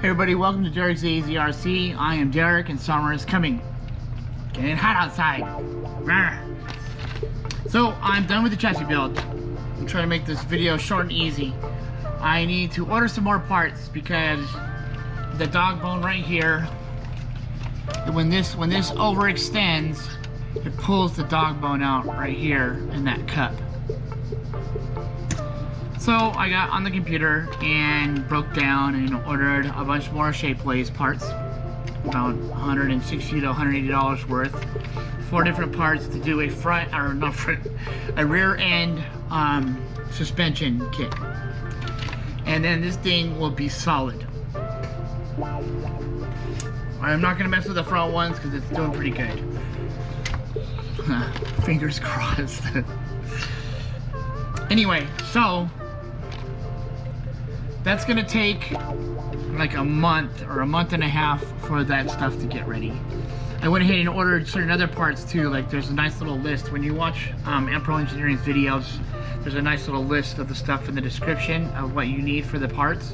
Hey everybody, welcome to Derek's AZRC. I am Derek and summer is coming. Getting hot outside. So I'm done with the chassis build. I'm trying to make this video short and easy. I need to order some more parts because the dog bone right here, when this overextends, it pulls the dog bone out right here in that cup. So I got on the computer and broke down and ordered a bunch more Shapeways parts, about $160 to $180 worth. 4 different parts to do a a rear end suspension kit. And then this thing will be solid. I'm not gonna mess with the front ones because it's doing pretty good. Fingers crossed. Anyway, so that's gonna take like a month or a month and a half for that stuff to get ready. I went ahead and ordered certain other parts too. Like there's a nice little list when you watch Pro Engineering's videos. There's a nice little list of the stuff in the description of what you need for the parts,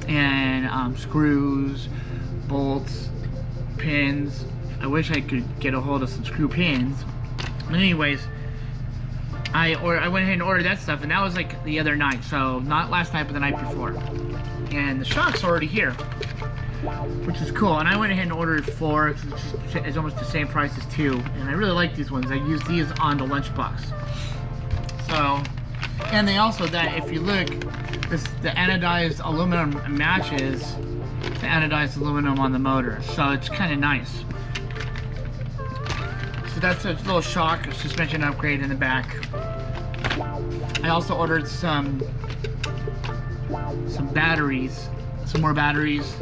and screws, bolts, pins. I wish I could get a hold of some screw pins. But anyways, I went ahead and ordered that stuff, and that was like the other night, so not last night but the night before. And the shock's already here, which is cool. And I went ahead and ordered 4 because it's almost the same price as 2, and I really like these ones. I use these on the lunchbox. So, and they also, that if you look, the anodized aluminum matches the anodized aluminum on the motor, so it's kind of nice. So that's a little shock suspension upgrade in the back. I also ordered some batteries, some more batteries,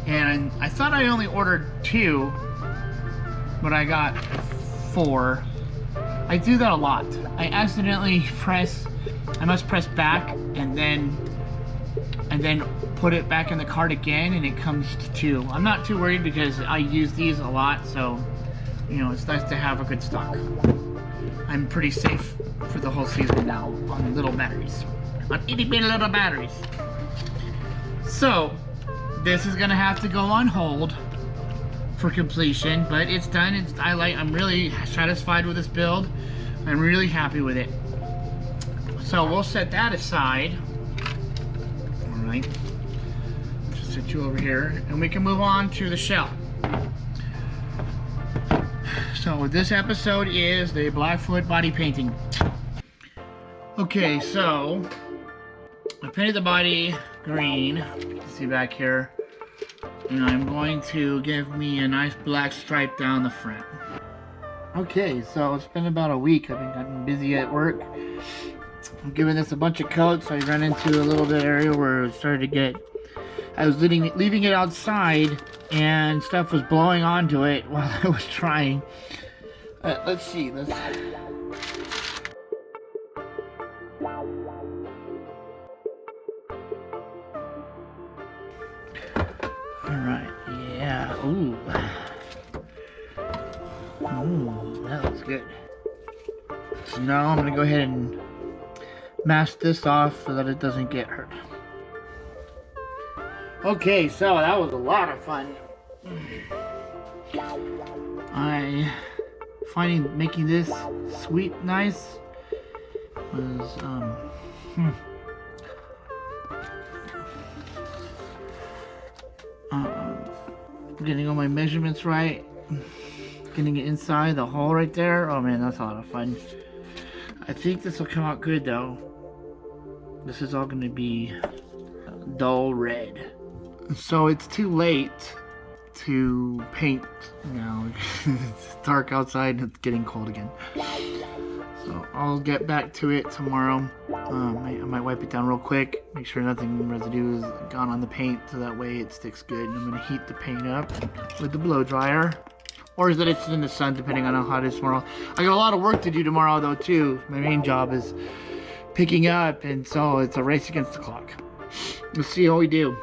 and I thought I only ordered 2, but I got 4. I do that a lot. I accidentally I must press back and then put it back in the cart again, and it comes to 2. I'm not too worried because I use these a lot, so you know, it's nice to have a good stock. I'm pretty safe for the whole season now on little batteries, on itty bitty little batteries. So this is gonna have to go on hold for completion, but it's done. I'm really satisfied with this build. I'm really happy with it. So we'll set that aside. All right, just set you over here, and we can move on to the shell. So this episode is the Blackfoot body painting. Okay, so I painted the body green. You can see back here. And I'm going to give me a nice black stripe down the front. Okay, so it's been about a week. I've been busy at work. I'm giving this a bunch of coats. I ran into a little bit area where it started to get, I was leaving it outside and stuff was blowing onto it while I was trying. Let's see. Alright, yeah. Ooh, that looks good. So now I'm going to go ahead and mask this off so that it doesn't get hurt. Okay, so that was a lot of fun. Finding making this sweet nice was getting all my measurements right, getting it inside the hole right there. Oh man, that's a lot of fun. I think this will come out good though. This is all going to be dull red. So it's too late to paint now. It's dark outside and it's getting cold again. So I'll get back to it tomorrow. I might wipe it down real quick, make sure nothing residue is gone on the paint, so that way it sticks good. And I'm going to heat the paint up with the blow dryer, or is that it's in the sun, depending on how hot it is tomorrow. I got a lot of work to do tomorrow though too. My main job is picking up, and so it's a race against the clock. Let's see how we do.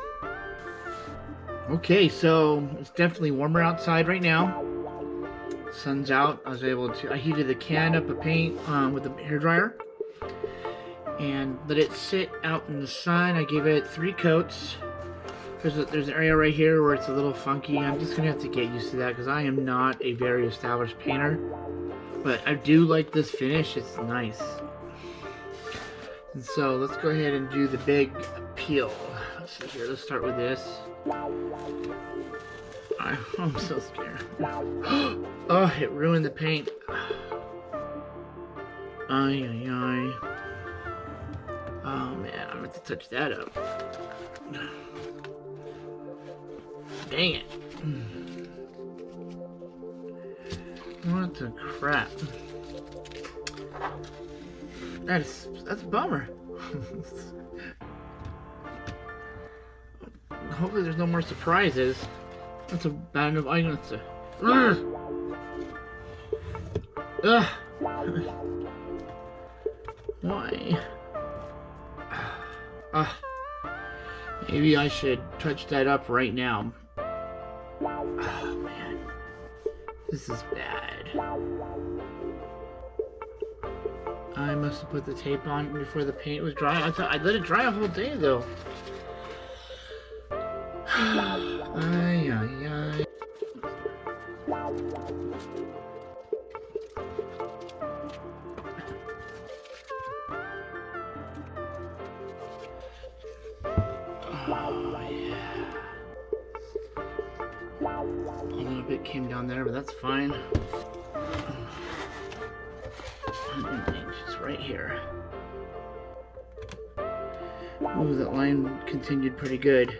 Okay, so it's definitely warmer outside right now. Sun's out. I heated the can up of paint with the hairdryer and let it sit out in the sun. I gave it 3 coats There's an area right here where it's a little funky. I'm just gonna have to get used to that because I am not a very established painter. But I do like this finish, it's nice. And so let's go ahead and do the big peel. Let's see here, let's start with this. I'm so scared. Oh, it ruined the paint. Ay, ay, ay. Oh man, I'm gonna have to touch that up. Dang it. What the crap? That's a bummer. Hopefully there's no more surprises. That's a bad enough item to... Ugh! Why? Maybe I should touch that up right now. Oh man. This is bad. I must have put the tape on before the paint was dry. I thought I'd let it dry a whole day though. Ay, ay, ay. Oh, yeah. A little bit came down there, but that's fine. Just right here. Ooh, that line continued pretty good.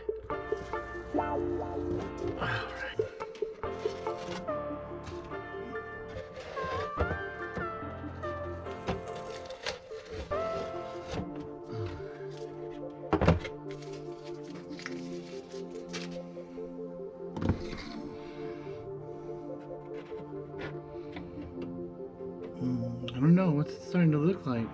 I don't know, what's it starting to look like?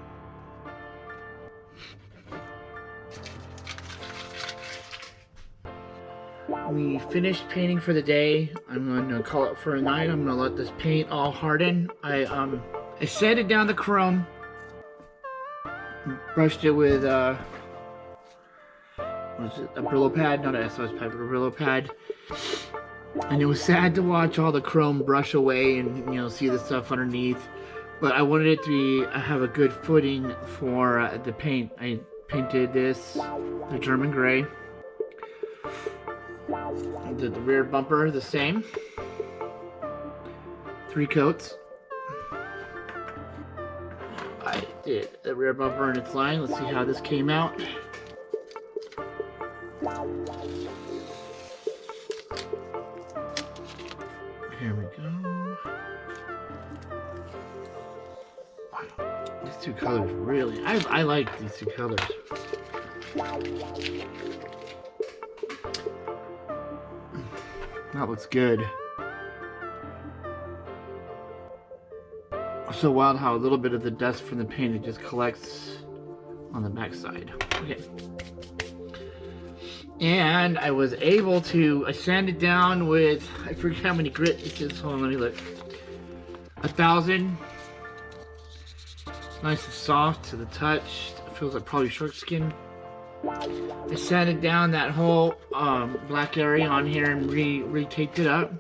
We finished painting for the day. I'm gonna call it for a night. I'm gonna let this paint all harden. I sanded down the chrome, brushed it with what is it, a Brillo pad, not a SOS pad, but a Brillo pad. And it was sad to watch all the chrome brush away and, you know, see the stuff underneath. But I wanted it to be have a good footing for the paint. I painted this the German gray. I did the rear bumper the same. 3 coats. I did the rear bumper in its line. Let's see how this came out. Here we go. Wow, these 2 colors really, I like these 2 colors. That looks good. So wild how a little bit of the dust from the paint, it just collects on the back side. Okay. And I was able to, I sanded down with, I forget how many grit this is. Hold on, let me look. 1,000. Nice and soft to the touch. It feels like probably shark skin. I sanded down that whole black area on here and re-taped it up.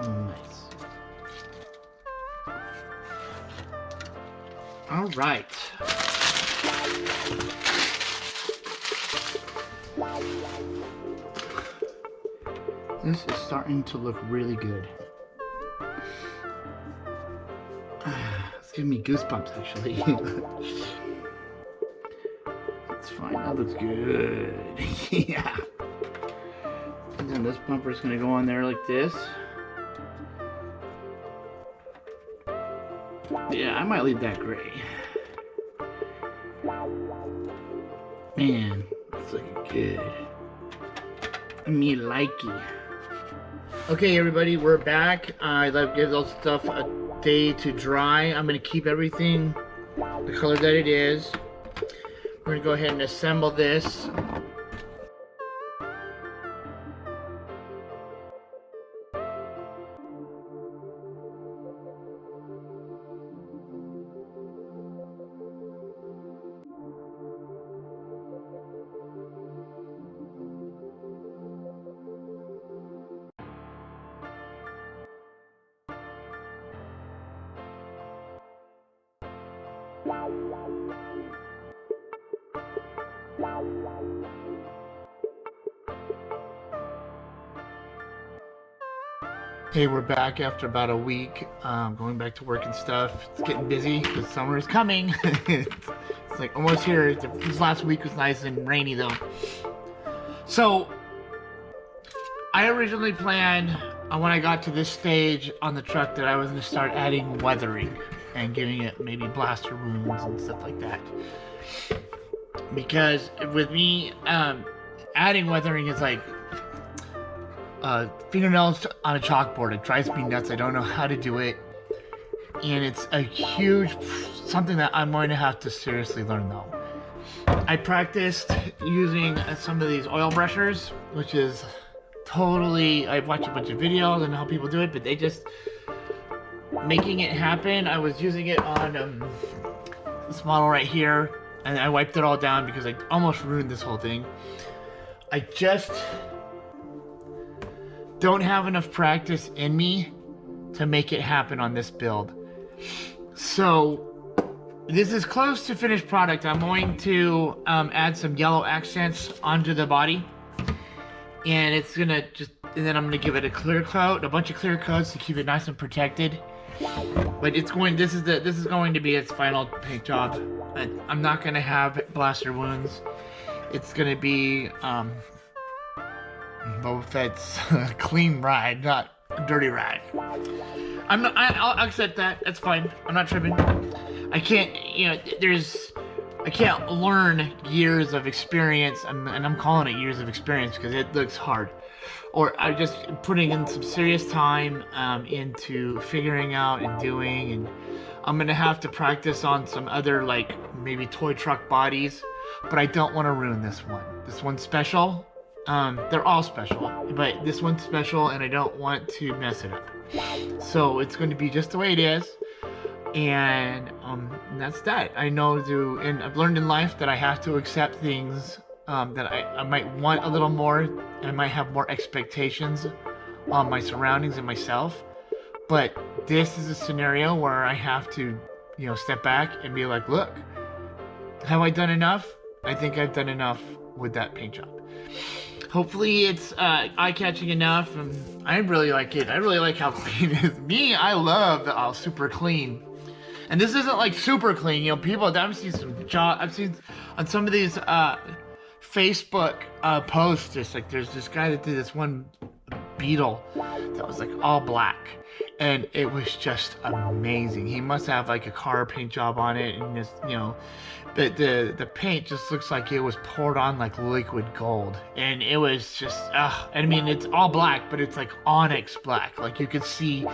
Nice. All right. This is starting to look really good. It's giving me goosebumps, actually. That's fine, that looks good. Yeah. And then this bumper is going to go on there like this. Yeah, I might leave that gray. Man, it's looking good. Me likey. Okay, everybody, we're back. I give those stuff a day to dry. I'm going to keep everything the color that it is. We're going to go ahead and assemble this. Hey, we're back after about a week, going back to work and stuff. It's getting busy because summer is coming. It's like almost here. This last week was nice and rainy though. So, I originally planned when I got to this stage on the truck that I was going to start adding weathering and giving it maybe blaster wounds and stuff like that. Because with me, adding weathering is like fingernails on a chalkboard. It drives me nuts. I don't know how to do it. And it's a huge something that I'm going to have to seriously learn though. I practiced using some of these oil brushers, which is totally, I've watched a bunch of videos and how people do it, but they just making it happen. I was using it on this model right here, and I wiped it all down because I almost ruined this whole thing. I just don't have enough practice in me to make it happen on this build. So this is close to finished product. I'm going to add some yellow accents onto the body, and it's gonna and then I'm gonna give it a clear coat, a bunch of clear coats to keep it nice and protected. But it's going. This is going to be its final paint job. I'm not gonna have blaster wounds. It's gonna be Boba Fett's clean ride, not a dirty ride. I'll accept that. That's fine. I'm not tripping. I can't, I can't learn years of experience, and I'm calling it years of experience because it looks hard. Or I'm just putting in some serious time into figuring out and doing, and I'm gonna have to practice on some other, like maybe toy truck bodies, but I don't want to ruin this one. This one's special. They're all special, but this one's special and I don't want to mess it up. So it's going to be just the way it is. And that's that. I know and I've learned in life that I have to accept things that I might want a little more, and I might have more expectations on my surroundings and myself. But this is a scenario where I have to, step back and be like, look, have I done enough? I think I've done enough with that paint job. Hopefully it's eye-catching enough, and I really like it. I really like how clean it is. Me, I love the super clean. And this isn't like super clean, people, I've seen on some of these Facebook posts, just like there's this guy that did this one beetle that was like all black, and it was just amazing. He must have like a car paint job on it, and just, but the paint just looks like it was poured on like liquid gold, and it was just I mean, it's all black, but it's like onyx black, like you could see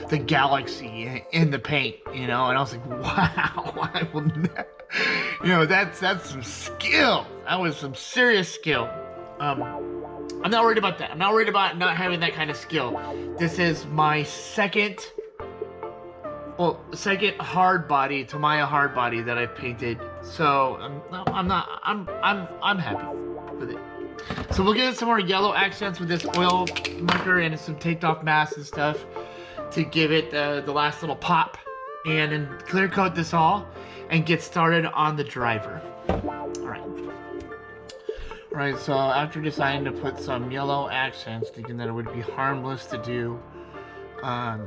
the galaxy in the paint, and I was like, wow, I will never, that's some skill. That was some serious skill. I'm not worried about that. I'm not worried about not having that kind of skill. This is my second hard body, Tamiya hard body that I've painted. So I'm happy with it. So we'll get some more yellow accents with this oil marker and some taped off masks and stuff to give it the last little pop, and then clear coat this all and get started on the driver. Alright, so after deciding to put some yellow accents, thinking that it would be harmless to do, I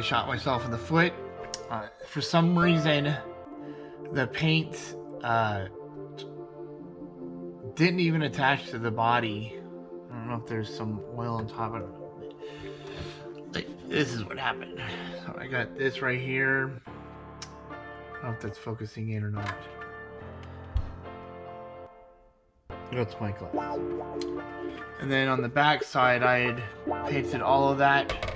shot myself in the foot. For some reason, the paint didn't even attach to the body. I don't know if there's some oil on top of it. Like, this is what happened. So I got this right here. I don't know if that's focusing in or not. That's my glass. And then on the back side, I had painted all of that.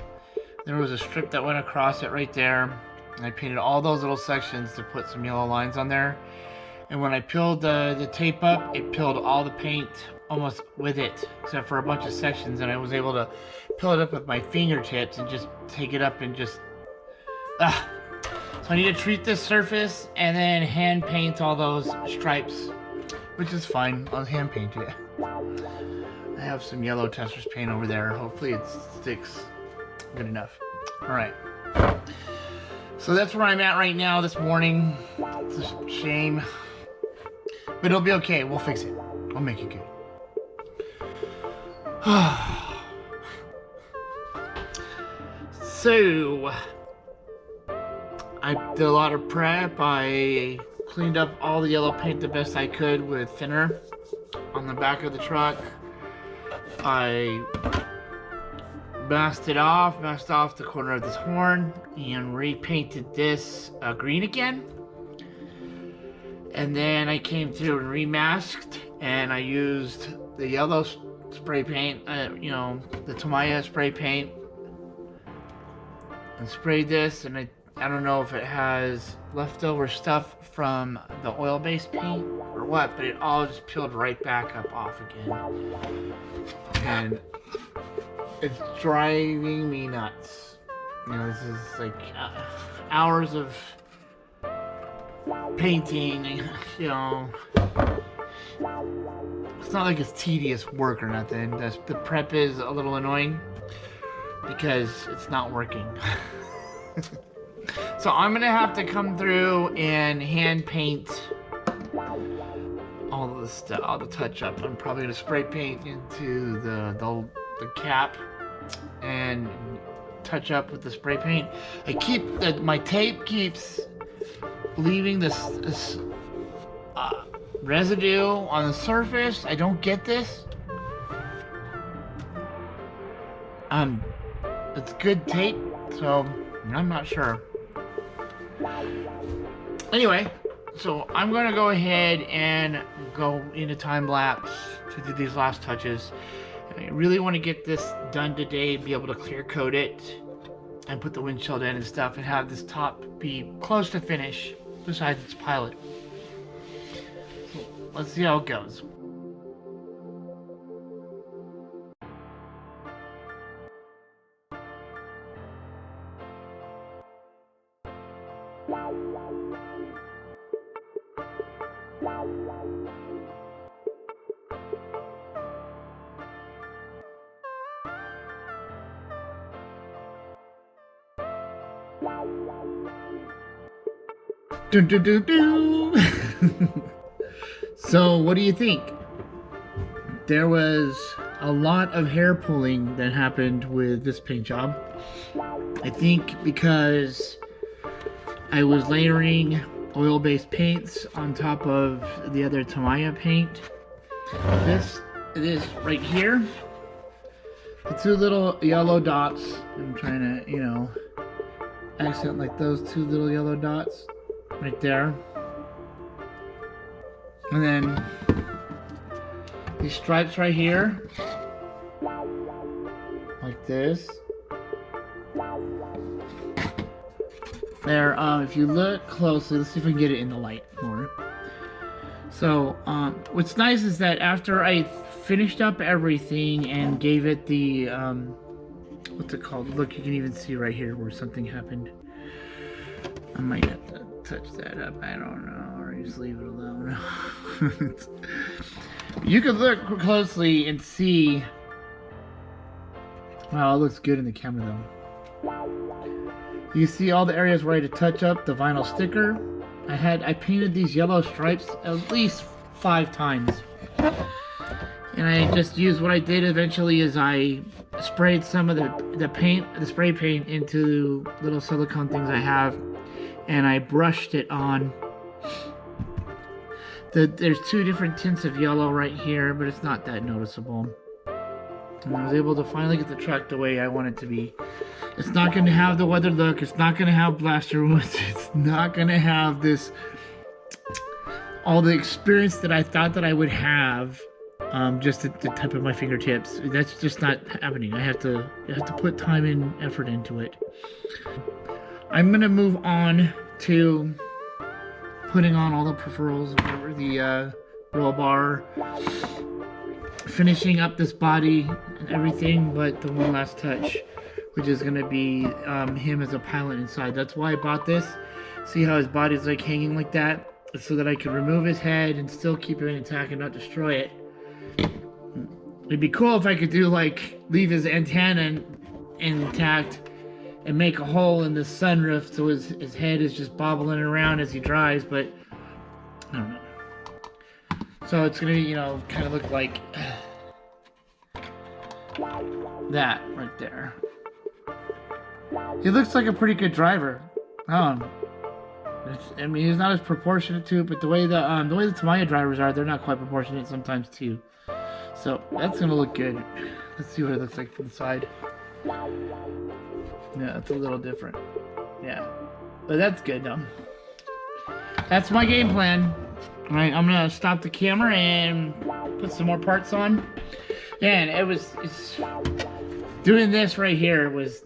There was a strip that went across it right there. And I painted all those little sections to put some yellow lines on there. And when I peeled the tape up, it peeled all the paint almost with it, except for a bunch of sections. And I was able to peel it up with my fingertips and just take it up and just... So I need to treat this surface and then hand paint all those stripes, which is fine. I'll hand paint it. I have some yellow Tester's paint over there. Hopefully it sticks good enough. Alright. So that's where I'm at right now this morning. It's a shame. But it'll be okay. We'll fix it. I'll make it good. So, I did a lot of prep. I cleaned up all the yellow paint the best I could with thinner on the back of the truck. I masked off the corner of this horn and repainted this green again. And then I came through and remasked, and I used the yellow spray paint, you know, the Tamiya spray paint, and sprayed this. And I don't know if it has leftover stuff from the oil-based paint or what, but it all just peeled right back up off again. And it's driving me nuts. You know, this is like hours of painting, you know. It's not like it's tedious work or nothing. The prep is a little annoying because it's not working. So I'm gonna have to come through and hand paint all the stuff, all the touch up. I'm probably gonna spray paint into the cap and touch up with the spray paint. My tape keeps leaving this residue on the surface. I don't get this. It's good tape, so I'm not sure. Anyway, so I'm gonna go ahead and go into time lapse to do these last touches. I really want to get this done today, be able to clear coat it and put the windshield in and stuff, and have this top be close to finish besides its pilot. So let's see how it goes. So what do you think? There was a lot of hair pulling that happened with this paint job. I think because I was layering oil-based paints on top of the other Tamiya paint. This right here, the two little yellow dots, I'm trying to, you know, accent like those two little yellow dots right there. And then these stripes right here, like this. There, if you look closely, let's see if we can get it in the light more. So, what's nice is that after I finished up everything and gave it the, what's it called? Look, you can even see right here where something happened. I might have to touch that up, I don't know, or just leave it alone. You could look closely and see. Wow, it looks good in the camera though. You see all the areas where I had to touch up the vinyl sticker. I painted these yellow stripes at least 5 times. And I just used, what I did eventually is I sprayed some of the spray paint into little silicone things I have, and I brushed it on. There's 2 different tints of yellow right here, but it's not that noticeable. And I was able to finally get the truck the way I want it to be. It's not going to have the weathered look. It's not going to have blaster woods. It's not going to have this, all the experience that I thought that I would have, just at the tip of my fingertips. That's just not happening. I have to put time and effort into it. I'm going to move on to putting on all the peripherals, whatever, the roll bar, finishing up this body and everything, but the one last touch, which is going to be him as a pilot inside. That's why I bought this. See how his body's like hanging like that? So that I could remove his head and still keep it intact and not destroy it. It'd be cool if I could do, like, leave his antenna intact and make a hole in the sunroof so his head is just bobbling around as he drives, but I don't know. So it's gonna be, you know, kind of look like that right there. He looks like a pretty good driver. I mean, he's not as proportionate to it, but the way the Tamiya drivers are, they're not quite proportionate sometimes too. So that's gonna look good. Let's see what it looks like from the side. Yeah, it's a little different. Yeah, but that's good though. That's my game plan. All right, I'm gonna stop the camera and put some more parts on. And it's doing this right here was.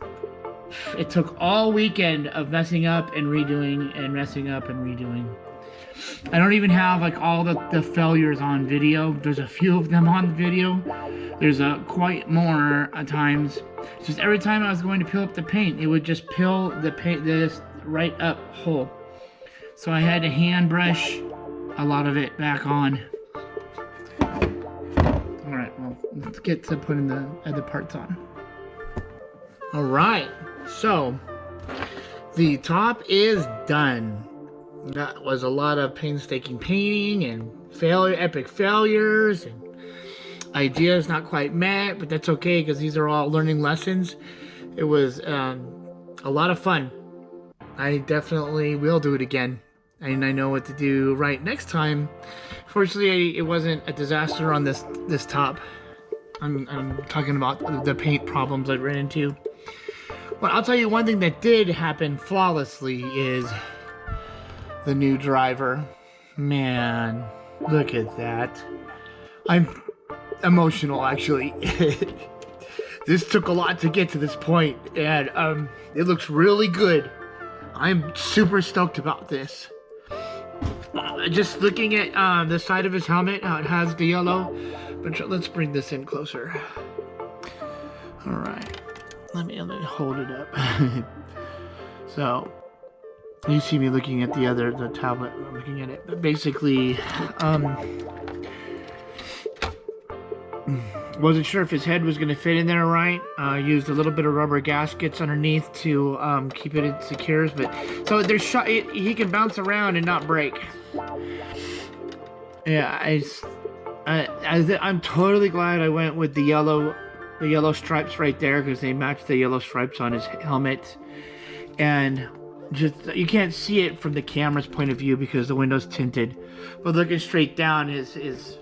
It took all weekend of messing up and redoing and messing up and redoing. I don't even have like all the failures on video. There's a few of them on the video. There's quite more at times. Just every time I was going to peel up the paint, it would just peel the paint this right up whole. So I had to hand brush a lot of it back on. All right, well, let's get to putting the other parts on. All right, so the top is done. That was a lot of painstaking painting and epic failures and ideas not quite met, but that's okay because these are all learning lessons. It was a lot of fun. I definitely will do it again, and I know what to do right next time. Fortunately, it wasn't a disaster on this top. I'm talking about the paint problems I ran into. Well, I'll tell you one thing that did happen flawlessly is the new driver. Man, look at that. I'm emotional, actually. This took a lot to get to this point, and it looks really good. I'm super stoked about this. Just looking at the side of his helmet, how it has the yellow. But let's bring this in closer. All right. Let me hold it up. So you see me looking at the tablet. I'm looking at it. But basically, wasn't sure if his head was going to fit in there right. Used a little bit of rubber gaskets underneath to keep it secure. But so there's he can bounce around and not break. Yeah, I'm totally glad I went with the yellow stripes right there because they match the yellow stripes on his helmet. And just you can't see it from the camera's point of view because the window's tinted, but looking straight down, his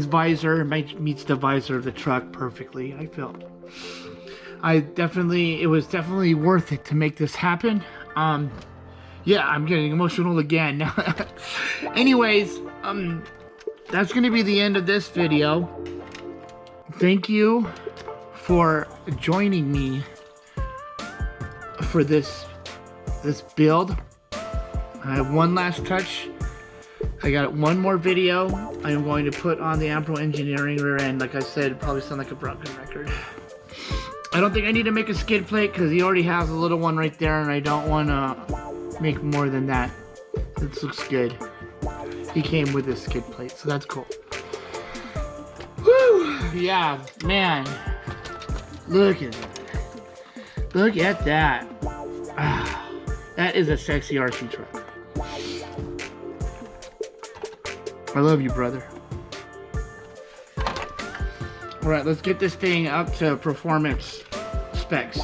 visor meets the visor of the truck perfectly. I felt it was definitely worth it to make this happen. Yeah, I'm getting emotional again. Anyways, that's gonna be the end of this video. Thank you for joining me for this build. I have one last touch. I got one more video I'm going to put on the Ampro Engineering rear end. Like I said, it'd probably sound like a broken record. I don't think I need to make a skid plate because he already has a little one right there, and I don't want to make more than that. This looks good. He came with this skid plate, so that's cool. Woo! Yeah, man. Look at that. Look at that. Ah, that is a sexy RC truck. I love you, brother. Alright, let's get this thing up to performance specs.